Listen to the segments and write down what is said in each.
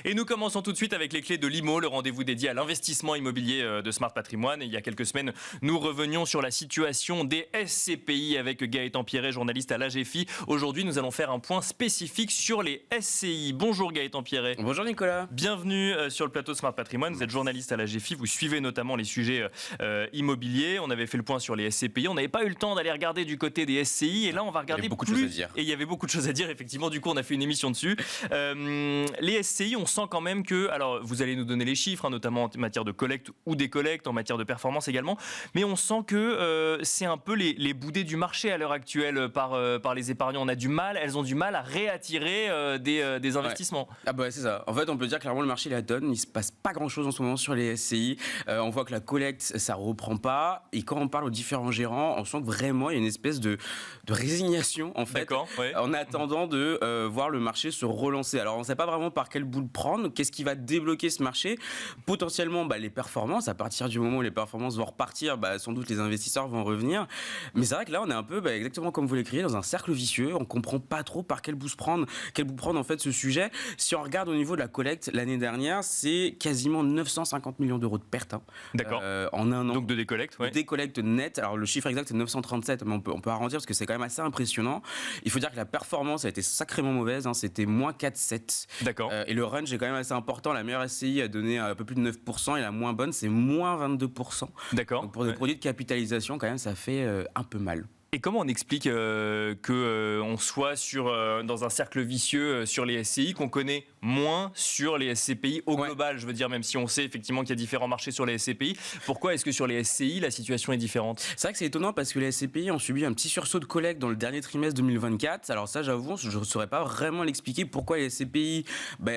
Et nous commençons tout de suite avec les clés de l'IMO, le rendez-vous dédié à l'investissement immobilier de Smart Patrimoine. Et il y a quelques semaines, nous revenions sur la situation des SCPI avec Gaëtan Pierret, journaliste à l'AGFI. Aujourd'hui, nous allons faire un point spécifique sur les SCI. Bonjour Gaëtan Pierret. Bonjour Nicolas. Bienvenue sur le plateau Smart Patrimoine. Vous êtes journaliste à l'AGFI, vous suivez notamment les sujets immobiliers. On avait fait le point sur les SCPI. On n'avait pas eu le temps d'aller regarder du côté des SCI. Et là, on va regarder beaucoup de choses à dire. Et il y avait beaucoup de choses à dire, effectivement. Du coup, on a fait une émission dessus. Les SCI, on sent quand même que... Alors, vous allez nous donner les chiffres, notamment en matière de collecte ou décollecte, en matière de performance également. Mais on sent que c'est un peu les boudets du marché à l'heure actuelle par les épargnants. Elles ont du mal à réattirer des investissements. Ouais. Ah bah c'est ça. En fait, on peut dire clairement le marché la donne. Il se passe pas grand-chose en ce moment sur les SCI. On voit que la collecte, ça reprend pas. Et quand on parle aux différents gérants, on sent que vraiment il y a une espèce de résignation en fait, ouais. en attendant de voir le marché se relancer. Alors on ne sait pas vraiment par quel bout le prendre. Qu'est-ce qui va débloquer ce marché? Potentiellement les performances. À partir du moment où les performances vont repartir, sans doute les investisseurs vont revenir. Mais c'est vrai que là on est un peu exactement comme vous l'écrivez, dans un cercle vicieux. On comprend pas trop par quel bout prendre en fait ce sujet. Si on regarde au niveau de la collecte, l'année dernière, c'est quasiment 950 millions d'euros de pertes. D'accord. En un an. Donc de décollecte, ouais. Décollecte nette. Alors le chiffre exact c'est 937, mais on peut arrondir parce que c'est quand même assez impressionnant. Il faut dire que la performance a été sacrément mauvaise. C'était moins 4,7. D'accord. Et le range est quand même assez important. La meilleure SCI a donné un peu plus de 9% et la moins bonne c'est moins 22%. D'accord. Donc pour des produits de capitalisation, quand même, ça fait un peu mal. Et comment on explique qu'on soit dans un cercle vicieux sur les SCI, qu'on connaît moins sur les SCPI au global? Je veux dire, même si on sait effectivement qu'il y a différents marchés sur les SCPI, pourquoi est-ce que sur les SCI, la situation est différente? C'est vrai que c'est étonnant parce que les SCPI ont subi un petit sursaut de collecte dans le dernier trimestre 2024. Alors ça, j'avoue, je ne saurais pas vraiment l'expliquer pourquoi les SCPI,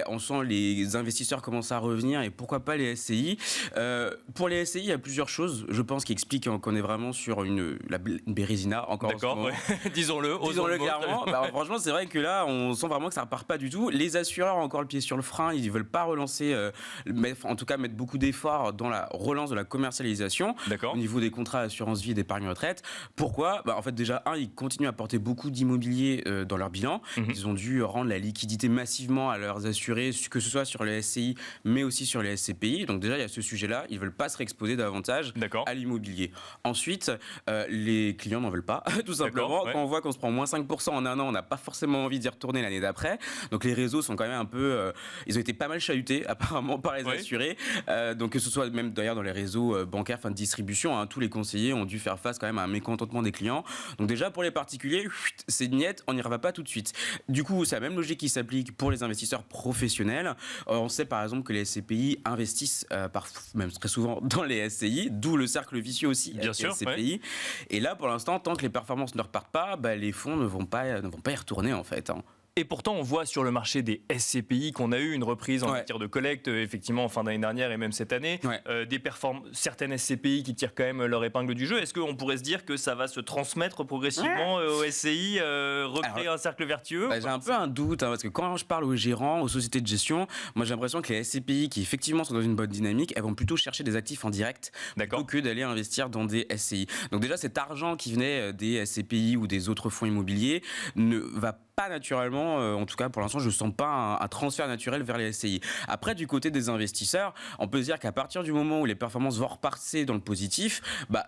on sent les investisseurs commencent à revenir et pourquoi pas les SCI. Pour les SCI, il y a plusieurs choses, je pense, qui expliquent qu'on est vraiment sur une bérésina. Encore d'accord, ouais. Disons-le clairement. Franchement, c'est vrai que là, on sent vraiment que ça repart pas du tout. Les assureurs ont encore le pied sur le frein. Ils veulent pas relancer, en tout cas mettre beaucoup d'efforts dans la relance de la commercialisation. D'accord. Au niveau des contrats d'assurance vie et d'épargne retraite. Pourquoi? En fait, déjà, ils continuent à porter beaucoup d'immobilier dans leur bilan. Ils ont dû rendre la liquidité massivement à leurs assurés, que ce soit sur les SCI, mais aussi sur les SCPI. Donc déjà, il y a ce sujet-là. Ils veulent pas se réexposer davantage à l'immobilier. Ensuite, les clients n'en veulent pas. Tout simplement, quand on voit qu'on se prend moins 5% en un an, on n'a pas forcément envie d'y retourner l'année d'après. Donc les réseaux sont quand même un peu... ils ont été pas mal chahutés apparemment par les assurés. Donc que ce soit même d'ailleurs dans les réseaux bancaires, fin de distribution, tous les conseillers ont dû faire face quand même à un mécontentement des clients. Donc déjà pour les particuliers, c'est niette, on n'y va pas tout de suite. Du coup, c'est la même logique qui s'applique pour les investisseurs professionnels. On sait par exemple que les SCPI investissent même très souvent dans les SCI, d'où le cercle vicieux aussi bien sûr, les SCPI. Et là pour l'instant, tant que les performances ne repartent pas, les fonds ne vont pas y retourner en fait. Et pourtant, on voit sur le marché des SCPI qu'on a eu une reprise en matière de collecte, effectivement, en fin d'année dernière et même cette année. Certaines SCPI qui tirent quand même leur épingle du jeu. Est-ce qu'on pourrait se dire que ça va se transmettre progressivement aux SCI, recréer un cercle vertueux? J'ai un peu un doute, parce que quand je parle aux gérants, aux sociétés de gestion, moi j'ai l'impression que les SCPI qui effectivement sont dans une bonne dynamique, elles vont plutôt chercher des actifs en direct plutôt que d'aller investir dans des SCI. Donc déjà, cet argent qui venait des SCPI ou des autres fonds immobiliers ne va pas naturellement, en tout cas pour l'instant je ne sens pas un transfert naturel vers les SCI. Après du côté des investisseurs, on peut se dire qu'à partir du moment où les performances vont repartir dans le positif,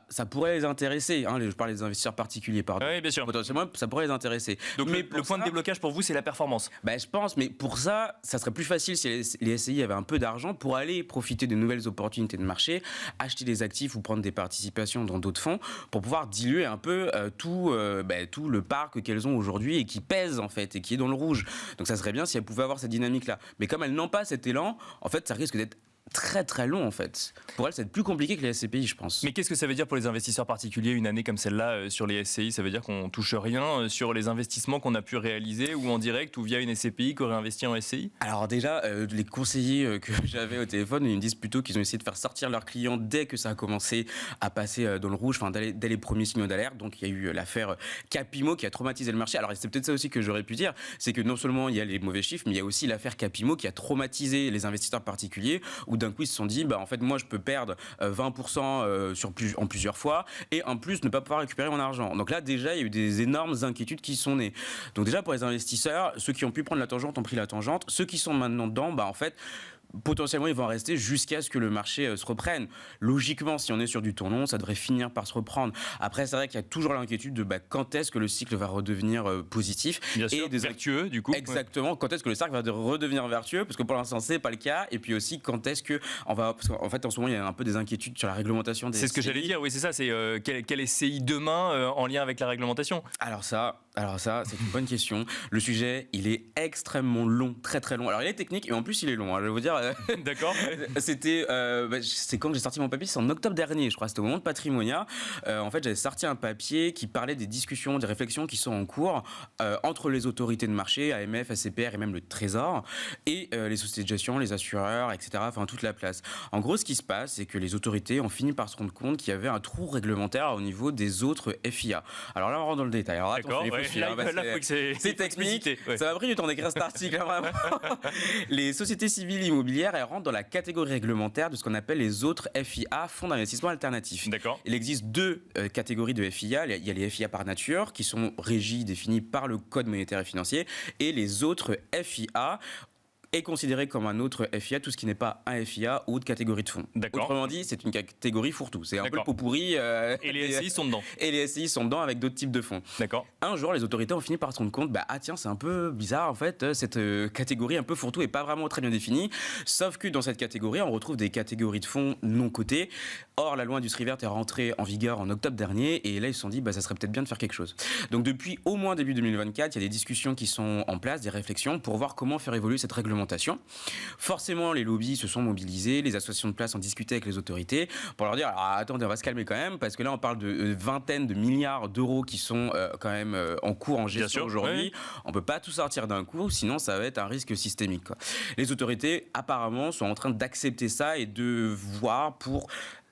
ça pourrait les intéresser. Je parle des investisseurs particuliers, pardon. Oui, bien sûr. Potentiellement ça pourrait les intéresser. Donc le point de déblocage pour vous c'est la performance? Je pense, mais pour ça serait plus facile si les SCI avaient un peu d'argent pour aller profiter des nouvelles opportunités de marché, acheter des actifs ou prendre des participations dans d'autres fonds pour pouvoir diluer un peu tout le parc qu'elles ont aujourd'hui et qui pèse en fait et qui est dans le rouge. Donc ça serait bien si elles pouvaient avoir cette dynamique là. Mais comme elles n'ont pas cet élan, en fait ça risque d'être très très long en fait. Pour elles, c'est plus compliqué que les SCPI, je pense. Mais qu'est-ce que ça veut dire pour les investisseurs particuliers une année comme celle-là sur les SCI? Ça veut dire qu'on touche rien sur les investissements qu'on a pu réaliser ou en direct ou via une SCPI qui aurait investi en SCI? Alors déjà, les conseillers que j'avais au téléphone, ils me disent plutôt qu'ils ont essayé de faire sortir leurs clients dès que ça a commencé à passer dans le rouge, dès les premiers signaux d'alerte. Donc il y a eu l'affaire Capimo qui a traumatisé le marché. Alors c'est peut-être ça aussi que j'aurais pu dire, c'est que non seulement il y a les mauvais chiffres, mais il y a aussi l'affaire Capimo qui a traumatisé les investisseurs particuliers où où d'un coup ils se sont dit, bah, en fait, moi, je peux perdre 20% en plusieurs fois et en plus ne pas pouvoir récupérer mon argent. Donc là, déjà, il y a eu des énormes inquiétudes qui sont nées. Donc déjà, pour les investisseurs, ceux qui ont pu prendre la tangente ont pris la tangente. Ceux qui sont maintenant dedans, bah, en fait, potentiellement, ils vont rester jusqu'à ce que le marché se reprenne. Logiquement, si on est sur du temps long, ça devrait finir par se reprendre. Après, c'est vrai qu'il y a toujours l'inquiétude de quand est-ce que le cycle va redevenir positif. Bien sûr, vertueux, du coup. Exactement. Ouais. Quand est-ce que le cercle va redevenir vertueux? Parce que pour l'instant, c'est pas le cas. Et puis aussi, quand est-ce que on va... Parce qu'en fait, en ce moment, il y a un peu des inquiétudes sur la réglementation des SCI. C'est ce que j'allais dire, oui, c'est ça. C'est quel SCI demain en lien avec la réglementation? Alors ça, c'est une bonne question. Le sujet, il est extrêmement long, très très long. Alors il est technique et en plus il est long. Je vais vous dire. D'accord. C'est quand que j'ai sorti mon papier, c'est en octobre dernier, je crois. C'était au moment de Patrimonia. En fait, j'avais sorti un papier qui parlait des discussions, des réflexions qui sont en cours entre les autorités de marché, AMF, ACPR et même le Trésor, et les sociétés de gestion, les assureurs, etc. Enfin toute la place. En gros, ce qui se passe, c'est que les autorités ont fini par se rendre compte qu'il y avait un trou réglementaire au niveau des autres FIA. Alors là, on rentre dans le détail. Alors d'accord. C'est technique. Ouais. Ça m'a pris du temps d'écrire cet article. Vraiment. Les sociétés civiles immobilières, elles rentrent dans la catégorie réglementaire de ce qu'on appelle les autres FIA, fonds d'investissement alternatifs. D'accord. Il existe deux catégories de FIA. Il y a les FIA par nature, qui sont régis, définis par le Code monétaire et financier, et les autres FIA est considéré comme un autre FIA, tout ce qui n'est pas un FIA ou de catégorie de fonds. Autrement dit, c'est une catégorie fourre-tout. C'est un peu le pot pourri. Et les SCI sont dedans. Et les SCI sont dedans avec d'autres types de fonds. D'accord. Un jour, les autorités ont fini par se rendre compte, tiens, c'est un peu bizarre en fait, cette catégorie un peu fourre-tout est pas vraiment très bien définie. Sauf que dans cette catégorie, on retrouve des catégories de fonds non cotés. Or, la loi Industrie Verte est rentrée en vigueur en octobre dernier et là, ils se sont dit, ça serait peut-être bien de faire quelque chose. Donc, depuis au moins début 2024, il y a des discussions qui sont en place, des réflexions pour voir comment faire évoluer cette réglementation. Forcément, les lobbies se sont mobilisés, les associations de place ont discuté avec les autorités pour leur dire alors, attendez, on va se calmer quand même parce que là, on parle de vingtaines de milliards d'euros qui sont quand même en cours en gestion aujourd'hui. Oui. On peut pas tout sortir d'un coup, sinon ça va être un risque systémique, quoi. Les autorités, apparemment, sont en train d'accepter ça et de voir pour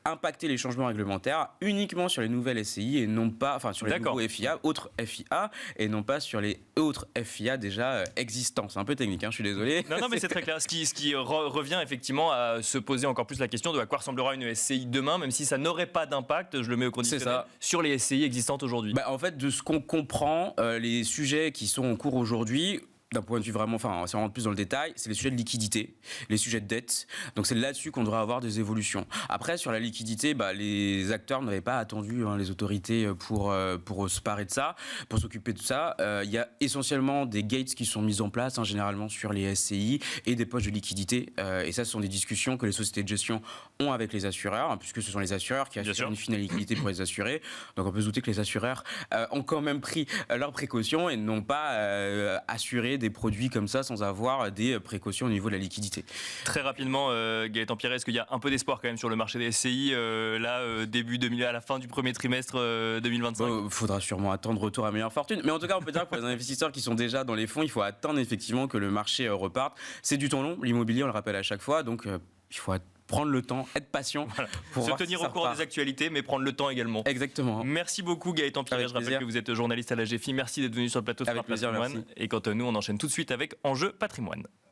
impacter les changements réglementaires uniquement sur les nouvelles SCI et non pas, sur les nouveaux FIA, autres FIA, et non pas sur les autres FIA déjà existants. C'est un peu technique, je suis désolé. Non, mais c'est très clair. Ce qui revient effectivement à se poser encore plus la question de à quoi ressemblera une SCI demain, même si ça n'aurait pas d'impact, je le mets au conditionnel, sur les SCI existantes aujourd'hui. En fait, de ce qu'on comprend, les sujets qui sont en cours aujourd'hui, d'un point de vue vraiment, si on rentre plus dans le détail, c'est les sujets de liquidité, les sujets de dette. Donc c'est là-dessus qu'on devrait avoir des évolutions. Après, sur la liquidité, les acteurs n'avaient pas attendu les autorités pour se parer de ça, pour s'occuper de ça. Il y a essentiellement des gates qui sont mis en place, généralement sur les SCI, et des poches de liquidité. Et ça, ce sont des discussions que les sociétés de gestion ont avec les assureurs, puisque ce sont les assureurs qui assurent une finale liquidité pour les assurés. Donc on peut se douter que les assureurs ont quand même pris leurs précautions et n'ont pas assuré des produits comme ça sans avoir des précautions au niveau de la liquidité. Très rapidement, Gaëtan Pierret, est-ce qu'il y a un peu d'espoir quand même sur le marché des SCI à la fin du premier trimestre 2025? Faudra sûrement attendre retour à meilleure fortune. Mais en tout cas, on peut dire que pour les investisseurs qui sont déjà dans les fonds, il faut attendre effectivement que le marché reparte. C'est du temps long, l'immobilier, on le rappelle à chaque fois, donc il faut prendre le temps, être patient. Voilà. Pour se tenir au courant des actualités, mais prendre le temps également. Exactement. Merci beaucoup Gaëtan Pierret. Je rappelle que vous êtes journaliste à la GFI. Merci d'être venu sur le plateau de Smart Patrimoine. Et quant à nous, on enchaîne tout de suite avec Enjeu Patrimoine.